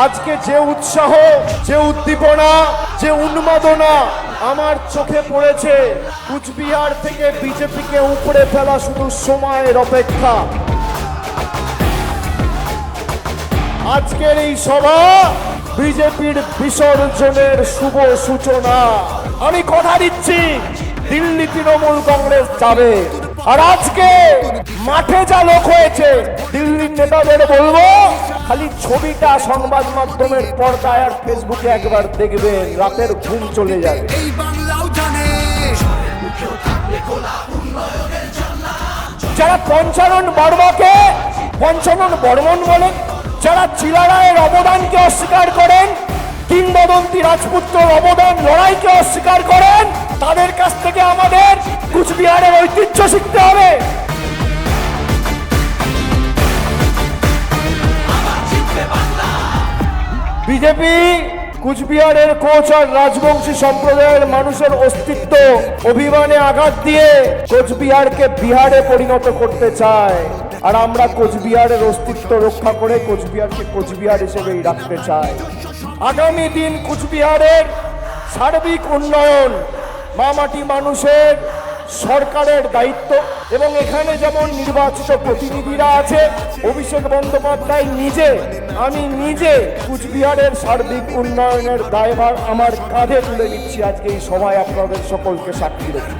আজকে যে উৎসাহ, যে উদ্দীপনা, যে উন্মাদনা আমার চোখে পড়েছে, কুচবিহার থেকে বিজেপিকে উপড়ে ফেলা শুধু সময়ের অপেক্ষা। আজকের এই সভা বিজেপির বিসর্জনের শুভ সূচনা। আমি কথা দিচ্ছি, দিল্লি তৃণমূল কংগ্রেস যাবে। আর আজকে মাঠে যা লোক হয়েছে, দিল্লির নেতাদের বলবো খালি ছবিটা সংবাদ মাধ্যমের পর্দায় আর ফেসবুকে একবার দেখবেন, রাতের ঘুম চলে যাবে। যারা পঞ্চানন বর্মাকে পঞ্চানন বর্মন বলেন, যারা চিলারায়ের অবদানকে অস্বীকার করেন, কিংবদন্তি রাজপুত্রের অবদান লড়াইকে অস্বীকার করেন, তাদের কাছ থেকে আমাদের কুচবিহারের ঐতিহ্য শিখতে হবে। বিজেপি কুচবিহারের কোচ আর রাজবংশী সম্প্রদায়ের মানুষের অস্তিত্ব অভিমানে আঘাত দিয়ে কোচবিহারকে বিহারে পরিণত করতে চায়। আর আমরা কোচবিহারের অস্তিত্ব রক্ষা করে কোচবিহারকে কোচবিহার হিসেবেই রাখতে চাই। আগামী দিন কুচবিহারের সার্বিক উন্নয়ন মামাটি মানুষের সরকারের দায়িত্ব, এবং এখানে যেমন নির্বাচিত প্রতিনিধিরা আছে, অভিষেক বন্দ্যোপাধ্যায় নিজে, আমি নিজে কুচবিহারের সার্বিক উন্নয়নের দায়ভার আমার কাঁধে তুলে নিচ্ছি আজকে এই সভায় আপনাদের সকলকে সাক্ষী রেখে।